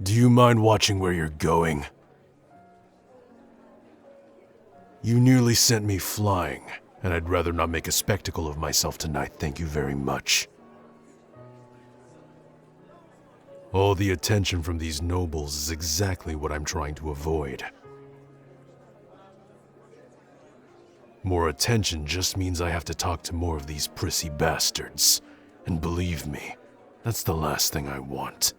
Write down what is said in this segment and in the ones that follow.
Do you mind watching where you're going? You nearly sent me flying, and I'd rather not make a spectacle of myself tonight, thank you very much. All the attention from these nobles is exactly what I'm trying to avoid. More attention just means I have to talk to more of these prissy bastards. And believe me, that's the last thing I want.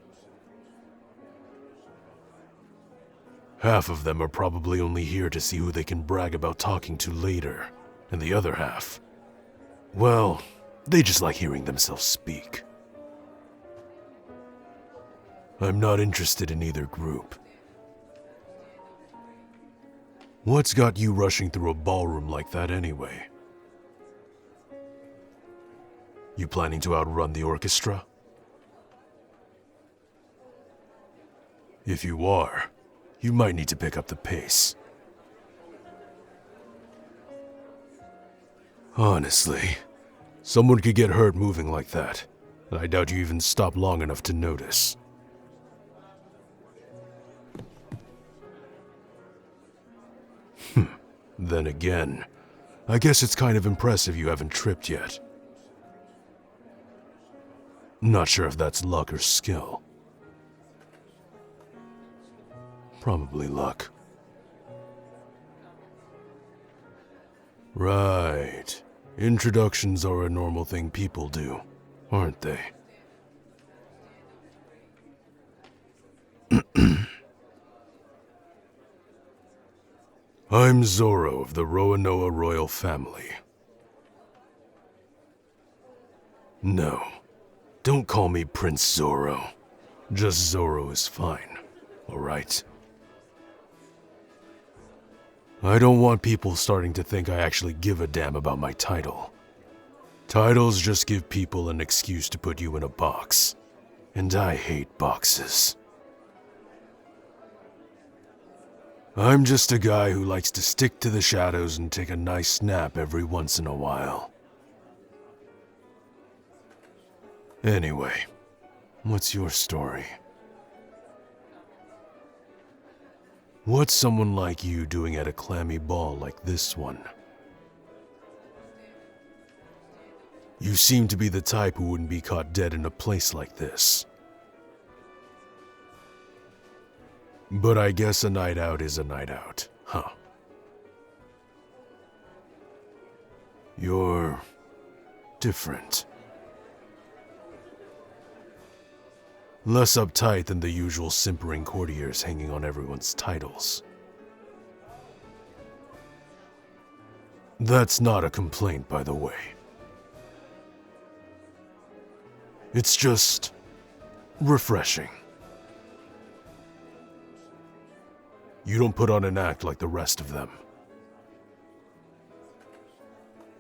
Half of them are probably only here to see who they can brag about talking to later. And the other half, well, they just like hearing themselves speak. I'm not interested in either group. What's got you rushing through a ballroom like that anyway? You planning to outrun the orchestra? If you are, you might need to pick up the pace. Honestly, someone could get hurt moving like that, and I doubt you even stop long enough to notice. Then again, I guess it's kind of impressive you haven't tripped yet. Not sure if that's luck or skill. Probably luck. Right. Introductions are a normal thing people do, aren't they? I'm Zoro of the Roanoa royal family. No, don't call me Prince Zoro. Just Zoro is fine, alright? I don't want people starting to think I actually give a damn about my title. Titles just give people an excuse to put you in a box. And I hate boxes. I'm just a guy who likes to stick to the shadows and take a nice nap every once in a while. Anyway, what's your story? What's someone like you doing at a clammy ball like this one? You seem to be the type who wouldn't be caught dead in a place like this. But I guess a night out is a night out, huh? You're different. Less uptight than the usual simpering courtiers hanging on everyone's titles. That's not a complaint, by the way. It's just refreshing. You don't put on an act like the rest of them.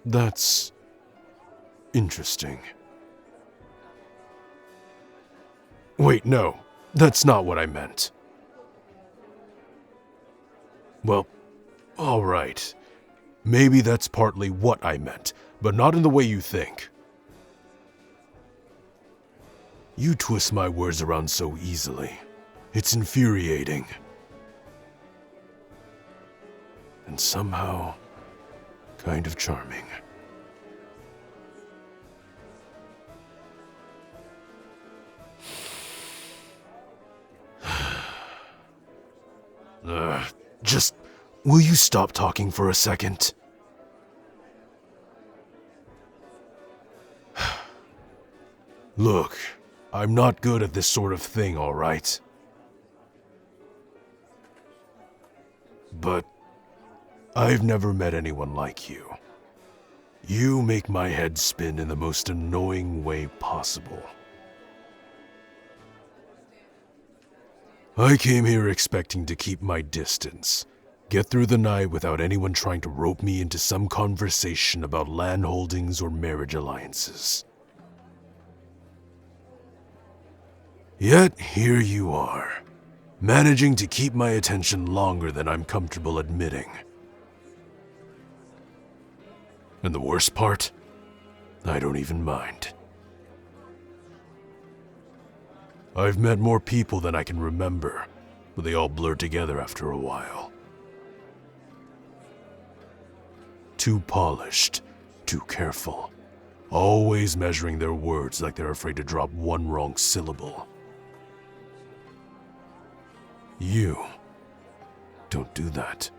That's interesting. Wait, no, that's not what I meant. Well, all right. Maybe that's partly what I meant, but not in the way you think. You twist my words around so easily. It's infuriating. And somehow, kind of charming. Just, will you stop talking for a second? Look, I'm not good at this sort of thing, all right? But I've never met anyone like you. You make my head spin in the most annoying way possible. I came here expecting to keep my distance, get through the night without anyone trying to rope me into some conversation about land holdings or marriage alliances. Yet here you are, managing to keep my attention longer than I'm comfortable admitting. And the worst part? I don't even mind. I've met more people than I can remember, but they all blur together after a while. Too polished, too careful, always measuring their words like they're afraid to drop one wrong syllable. You don't do that.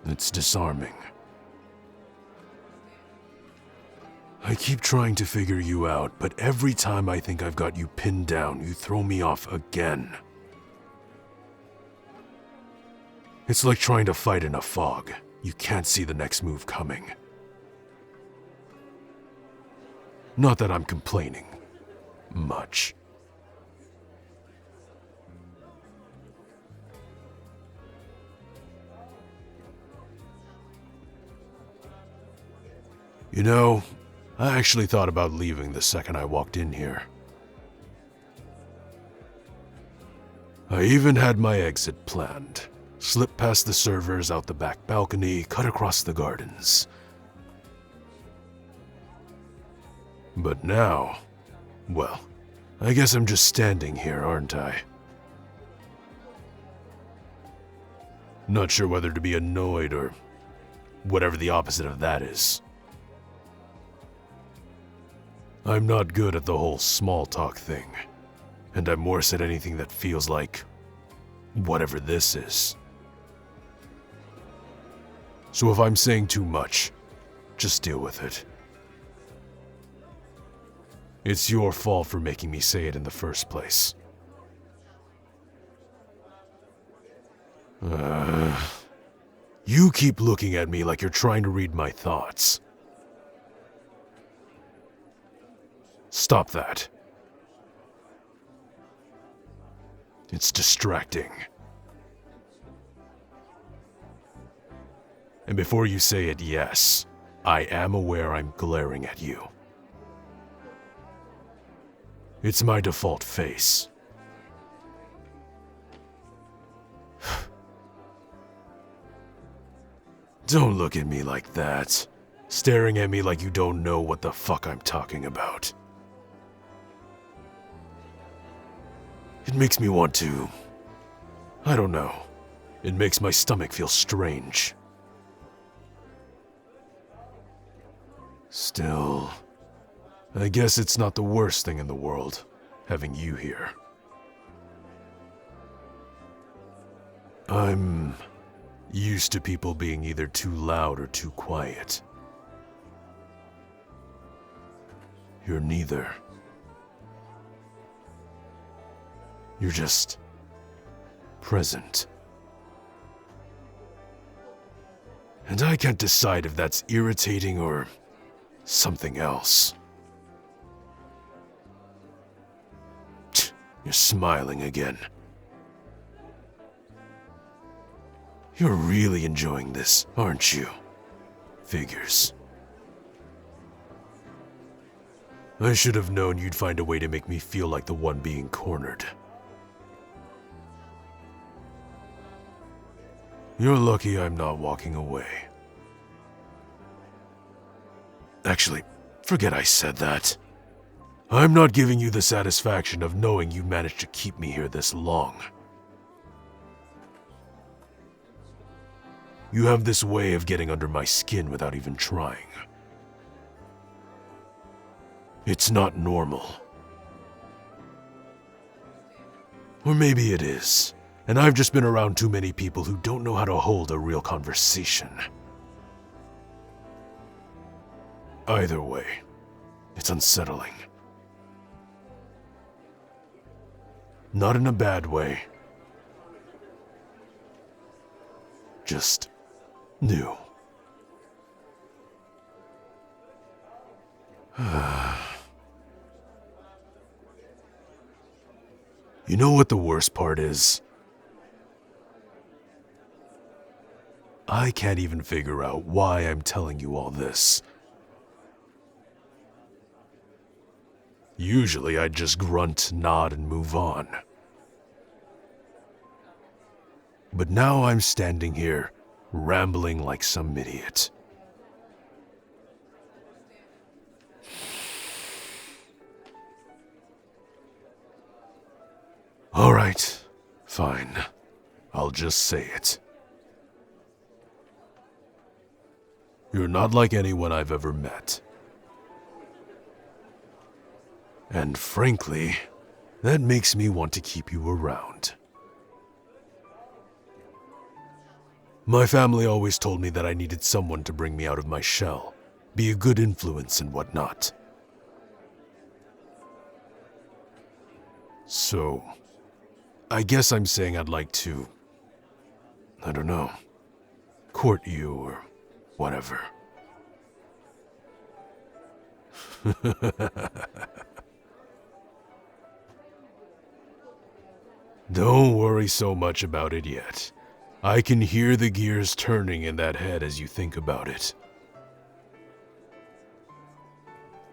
It's disarming. I keep trying to figure you out, but every time I think I've got you pinned down, you throw me off again. It's like trying to fight in a fog. You can't see the next move coming. Not that I'm complaining. Much. You know, I actually thought about leaving the second I walked in here. I even had my exit planned. Slip past the servers, out the back balcony, cut across the gardens. But now, well, I guess I'm just standing here, aren't I? Not sure whether to be annoyed or whatever the opposite of that is. I'm not good at the whole small talk thing, and I'm worse at anything that feels like whatever this is. So if I'm saying too much, just deal with it. It's your fault for making me say it in the first place. You keep looking at me like you're trying to read my thoughts. Stop that. It's distracting. And before you say it, yes, I am aware I'm glaring at you. It's my default face. Don't look at me like that, staring at me like you don't know what the fuck I'm talking about. It makes me want to... I don't know. It makes my stomach feel strange. Still, I guess it's not the worst thing in the world, having you here. I'm used to people being either too loud or too quiet. You're neither. You're just present. And I can't decide if that's irritating or something else. You're smiling again. You're really enjoying this, aren't you? Figures. I should have known you'd find a way to make me feel like the one being cornered. You're lucky I'm not walking away. Actually, forget I said that. I'm not giving you the satisfaction of knowing you managed to keep me here this long. You have this way of getting under my skin without even trying. It's not normal. Or maybe it is, and I've just been around too many people who don't know how to hold a real conversation. Either way, it's unsettling. Not in a bad way. Just new. You know what the worst part is? I can't even figure out why I'm telling you all this. Usually I'd just grunt, nod, and move on. But now I'm standing here, rambling like some idiot. Alright, fine. I'll just say it. You're not like anyone I've ever met. And frankly, that makes me want to keep you around. My family always told me that I needed someone to bring me out of my shell, be a good influence and whatnot. So, I guess I'm saying I'd like to, I don't know, court you or whatever. Don't worry so much about it yet. I can hear the gears turning in that head as you think about it.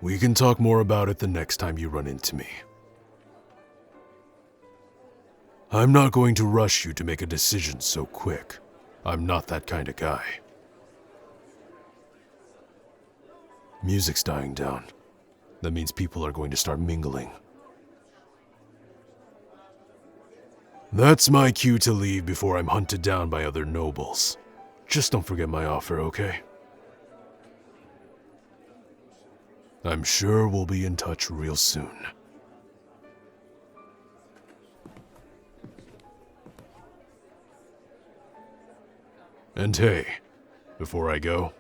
We can talk more about it the next time you run into me. I'm not going to rush you to make a decision so quick. I'm not that kind of guy. Music's dying down. That means people are going to start mingling. That's my cue to leave before I'm hunted down by other nobles. Just don't forget my offer, okay? I'm sure we'll be in touch real soon. And hey, before I go,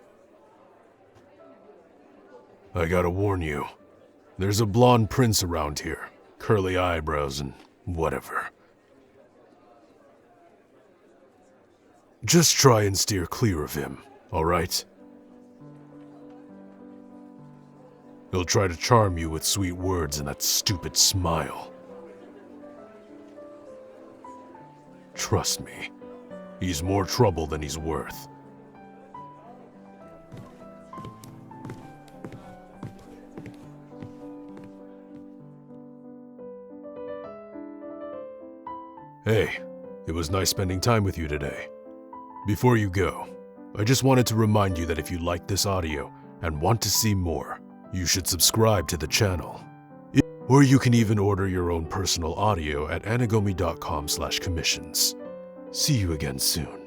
I gotta warn you, there's a blonde prince around here, curly eyebrows and whatever. Just try and steer clear of him, alright? He'll try to charm you with sweet words and that stupid smile. Trust me, he's more trouble than he's worth. Hey, it was nice spending time with you today. Before you go, I just wanted to remind you that if you like this audio and want to see more, you should subscribe to the channel. Or you can even order your own personal audio at anigomi.com/commissions. See you again soon.